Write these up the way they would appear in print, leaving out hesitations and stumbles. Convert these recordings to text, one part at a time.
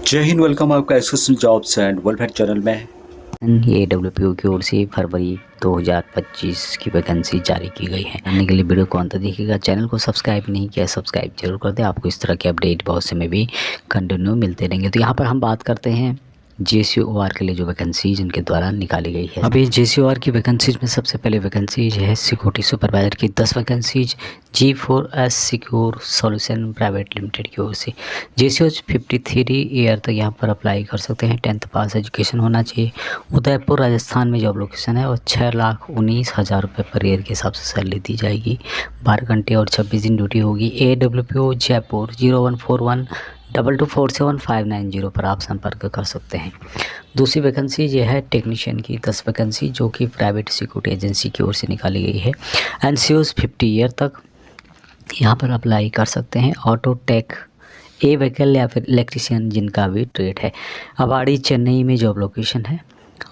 जय हिंद। वेलकम आपका association jobs and welfare channel में। ये डब्ल्यूपीओ की ओर से फरवरी 2025 की वैकेंसी जारी की गई है। जानने के लिए वीडियो को अंत देखिएगा। चैनल को सब्सक्राइब नहीं किया, सब्सक्राइब जरूर कर दें। आपको इस तरह के अपडेट बहुत से में भी कंटिन्यू मिलते रहेंगे। तो यहाँ पर हम बात करते हैं JCOR के लिए जो वैकेंसी जिनके द्वारा निकाली गई है। अभी JCOR की वैकेंसीज में सबसे पहले वैकेंसीज है सिक्योरिटी सुपरवाइजर की 10 vacancies G4S secure solution private limited की ओर से। JCOR 53 ईयर तक यहाँ पर अप्लाई कर सकते हैं। 10th पास एजुकेशन होना चाहिए। उदयपुर राजस्थान में जॉब लोकेशन है और 6,19,000 रुपये पर ईयर के हिसाब से सैलरी दी जाएगी। 12 घंटे और 26 दिन ड्यूटी होगी। AWPO जयपुर 014122475990 पर आप संपर्क कर सकते हैं। दूसरी वैकेंसी ये है टेक्नीशियन की 10 वैकेंसी जो कि प्राइवेट सिक्योरिटी एजेंसी की ओर से निकाली गई है। NCOs 50 ईयर तक यहाँ पर अप्लाई कर सकते हैं। ऑटो टेक ए व्हीकल या फिर इलेक्ट्रीशियन जिनका भी ट्रेड है। अबाड़ी चेन्नई में जॉब लोकेशन है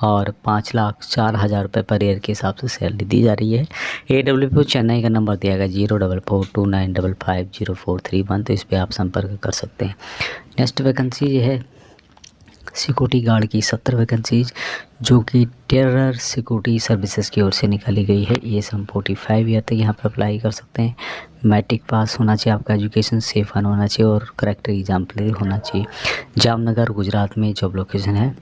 और 5,04,000 रुपये पर ईयर के हिसाब से सैलरी दी जा रही है। AWPO चेन्नई का नंबर दिया गया 0442955043 1, तो इस पर आप संपर्क कर सकते हैं। नेक्स्ट वैकेंसी ये है सिक्योरिटी गार्ड की 70 वैकेंसीज जो कि टेरर सिक्योरिटी सर्विसेज की ओर से निकाली गई है। ये सम 45 ईयर तक यहाँ पर अप्लाई कर सकते हैं। मैट्रिक पास होना चाहिए, आपका एजुकेशन सेफ होना चाहिए और करेक्ट एग्जाम्पलरी होना चाहिए। जामनगर गुजरात में जॉब लोकेशन है।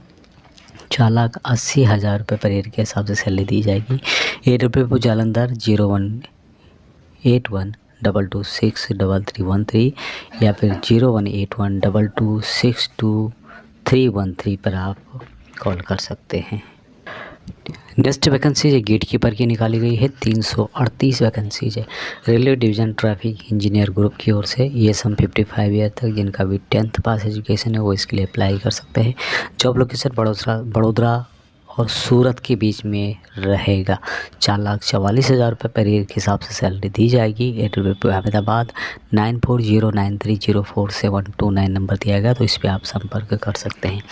4,80,000 रुपये पर ईयर के हिसाब से सैलरी दी जाएगी। AWPO जालंधर 018122633313 या फिर 01812262 पर आप कॉल कर सकते हैं। नेक्स्ट वैकेंसी है गेट कीपर की निकाली गई है। 338 वैकेंसीज है। Railway division traffic engineer group की ओर से। ये सम 55 ईयर तक जिनका भी 10th पास एजुकेशन है वो इसके लिए अप्लाई कर सकते हैं। जॉब लोकेशन बड़ोदरा और सूरत के बीच में रहेगा। 4,44,000 रुपये पर ईयर के हिसाब से सैलरी दी जाएगी। AWPO अहमदाबाद 9409304729 नंबर दिया गया, तो इस पर आप संपर्क कर सकते हैं।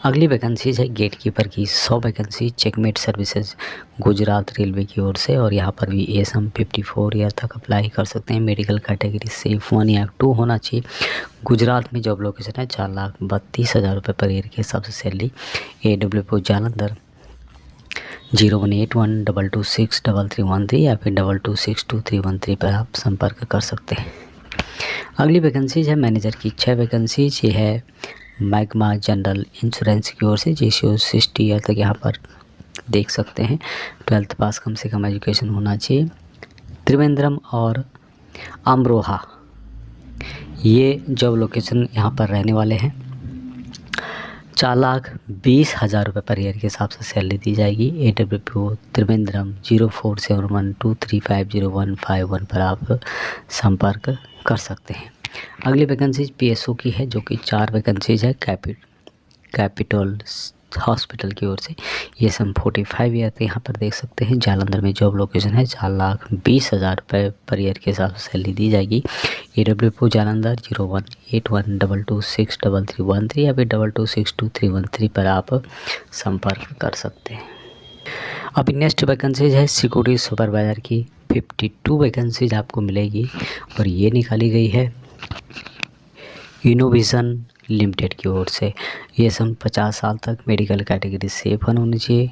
अगली वैकेंसीज है गेट कीपर की 100 vacancy checkmate services Gujarat railway की ओर से और यहाँ पर भी ASM 54 ईयर तक अप्लाई कर सकते हैं। मेडिकल कैटेगरी सिर्फ 1 या 2 होना चाहिए। गुजरात में जॉब लोकेशन है। 4,32,000 रुपये पर ईयर के हिसाब से सैलरी। AWPO जालंधर 018122633313 या फिर 22622313 पर आप संपर्क कर सकते हैं। अगली वैकेंसीज है मैनेजर की 6 वैकेंसीज। ये है मैग्मा जनरल इंश्योरेंस की ओर से। JCO 60 ईयर तक यहाँ पर देख सकते हैं। 12th पास कम से कम एजुकेशन होना चाहिए। त्रिवेंद्रम और अमरोहा ये जॉब लोकेशन यहाँ पर रहने वाले हैं। 4,20,000 रुपये पर ईयर के हिसाब से सैलरी दी जाएगी। AWPO त्रिवेंद्रम 0471235015 पर आप संपर्क कर सकते हैं। अगली वैकेंसीज PSO की है जो कि 4 वैकेंसीज है कैपिटल हॉस्पिटल की ओर से। ये सम 45 ईयर तक यहाँ पर देख सकते हैं। जालंधर में जॉब लोकेशन है। 4,20,000 रुपये पर ईयर के हिसाब से सैलरी दी जाएगी। AWPO जालंधर 018122633313 या फिर 22622313 पर आप संपर्क कर सकते हैं। अभी नेक्स्ट वैकेंसीज है सिक्योरिटी सुपरवाइज़र की 52 वैकेंसीज आपको मिलेगी और ये निकाली गई है इनोवेशन लिमिटेड की ओर से। ये सम 50 साल तक मेडिकल कैटेगरी सेफ होनी चाहिए।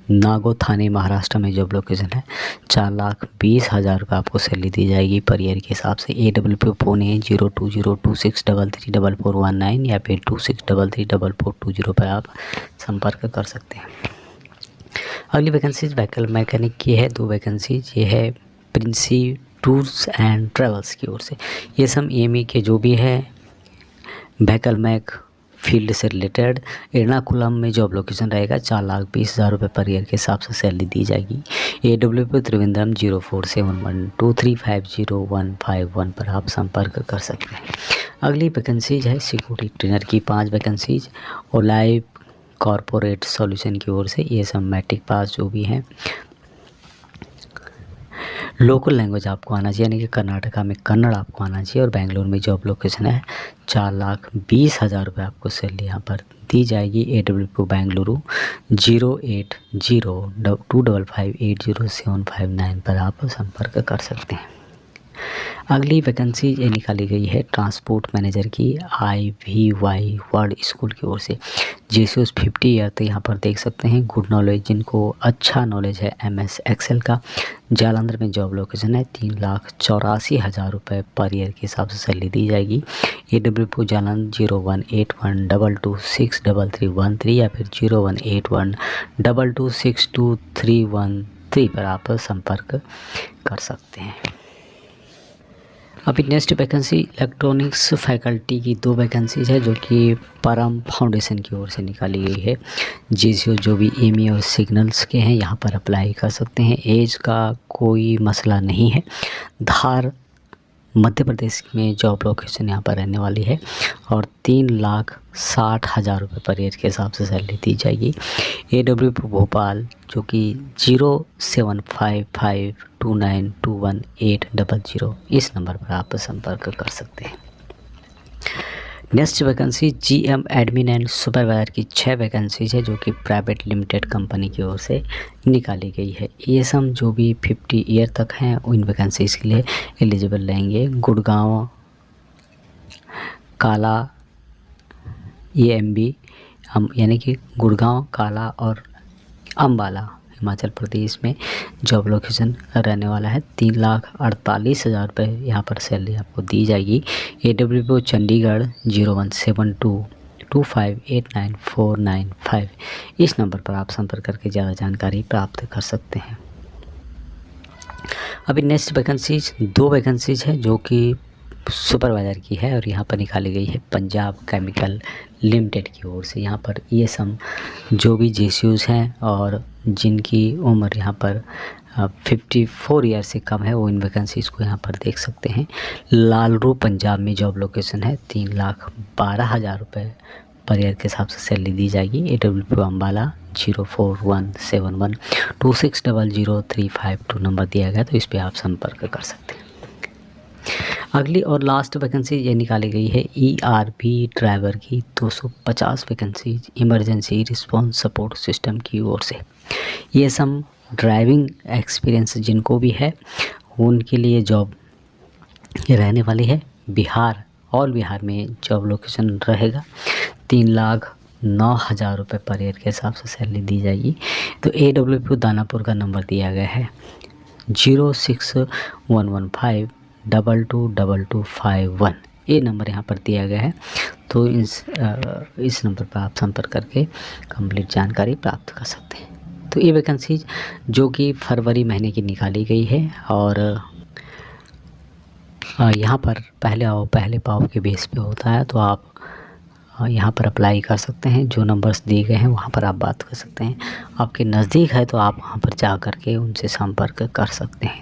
नागो थाने महाराष्ट्र में जॉब लोकेशन है। 4,20,000 रुपये आपको सैलरी दी जाएगी पर ईयर के हिसाब से। AWPO पुणे 020226334419 या फिर 26334420 पर आप संपर्क कर सकते हैं। अगली वैकेंसीज व्हीकल मैकेनिक की है 2 वैकेंसीज। ये है प्रिंसी टूर्स एंड ट्रेवल्स की ओर से। ये सब EME के जो भी है व्हीकल मैक फील्ड से रिलेटेड। एर्नाकुलम में जॉब लोकेशन रहेगा। 4,20,000 रुपये पर ईयर के हिसाब से सैलरी दी जाएगी। AWPO त्रिवेंद्रम 0471235015 पर आप संपर्क कर सकते हैं। अगली वैकेंसीज है सिक्योरिटी ट्रेनर की 5 वैकेंसीज और लाइव कॉरपोरेट सॉल्यूशन की ओर से। ये सब मैट्रिक पास जो भी हैं। लोकल लैंग्वेज आपको आना चाहिए, यानी कि कर्नाटका में कन्नड़ आपको आना चाहिए और बेंगलोर में जॉब लोकेशन है। 4,20,000 रुपये आपको सैलरी यहाँ पर दी जाएगी। AWPO बेंगलुरु 08025580759 पर आप संपर्क कर सकते हैं। अगली वैकेंसी ये निकाली गई है ट्रांसपोर्ट मैनेजर की IVY वर्ल्ड स्कूल की ओर से। जेसीओ 50 ईयर तो यहाँ पर देख सकते हैं, गुड नॉलेज, जिनको अच्छा नॉलेज है MS एक्सेल का। जालंधर में जॉब लोकेशन है। 3,84,000 रुपये पर ईयर के हिसाब से सैलरी दी जाएगी। AWP जालंधर 018122633313 या फिर 018122622313 पर आप संपर्क कर सकते हैं। अभी नेक्स्ट वैकेंसी इलेक्ट्रॉनिक्स फैकल्टी की 2 वैकेंसीज है जो कि परम फाउंडेशन की ओर से निकाली गई है। जेसीओ जो भी एमई और सिग्नल्स के हैं यहाँ पर अप्लाई कर सकते हैं। एज का कोई मसला नहीं है। धार मध्य प्रदेश में जॉब लोकेशन यहाँ पर रहने वाली है और 3,60,000 रुपये पर ईयर के हिसाब से सैलरी दी जाएगी। AWP भोपाल जो कि 0755292180 इस नंबर पर आप संपर्क कर सकते हैं। Next vacancy GM admin and supervisor की 6 वैकेंसीज है जो कि प्राइवेट लिमिटेड कंपनी की ओर से निकाली गई है। ये सम जो भी 50 ईयर तक हैं उन वैकेंसीज के लिए एलिजिबल रहेंगे। गुड़गांव, काला, EMB यानी कि गुड़गांव, काला और अम्बाला हिमाचल प्रदेश में जॉब लोकेशन रहने वाला है। 3,48,000 रुपये यहाँ पर सैलरी आपको दी जाएगी। AWP चंडीगढ़ 0172258945 इस नंबर पर आप संपर्क करके ज़्यादा जानकारी प्राप्त कर सकते हैं। अभी नेक्स्ट वैकेंसीज 2 वैकेंसीज है जो कि सुपरवाइज़र की है और यहाँ पर निकाली गई है पंजाब केमिकल लिमिटेड की ओर से। यहाँ पर ये सम जो भी जेसीयूज़ हैं और जिनकी उम्र यहाँ पर 54 ईयर से कम है वो इन वैकेंसीज़ को यहाँ पर देख सकते हैं। लालरू पंजाब में जॉब लोकेशन है। 3,12,000 रुपये पर ईयर के हिसाब से सैलरी दी जाएगी। AWP अम्बाला 041712600352 नंबर दिया गया तो इस पर आप संपर्क कर सकते हैं। अगली और लास्ट वैकेंसी ये निकाली गई है ERP ड्राइवर की 250 vacancy emergency response support system की ओर से। ये सम ड्राइविंग एक्सपीरियंस जिनको भी है उनके लिए जॉब रहने वाली है। बिहार, ऑल बिहार में जॉब लोकेशन रहेगा। 3,09,000 रुपये पर ईयर के हिसाब से सैलरी दी जाएगी। तो AWP दानापुर का नंबर दिया गया है 06115222251 ये नंबर यहाँ पर दिया गया है। तो इस नंबर पर आप संपर्क करके कंप्लीट जानकारी प्राप्त कर सकते हैं। तो ये वैकेंसीज जो कि फरवरी महीने की निकाली गई है और यहाँ पर पहले पाव के बेस पे होता है। तो आप यहाँ पर अप्लाई कर सकते हैं। जो नंबर्स दिए गए हैं वहाँ पर आप बात कर सकते हैं। आपके नज़दीक है तो आप वहाँ पर जा कर के उनसे संपर्क कर सकते हैं।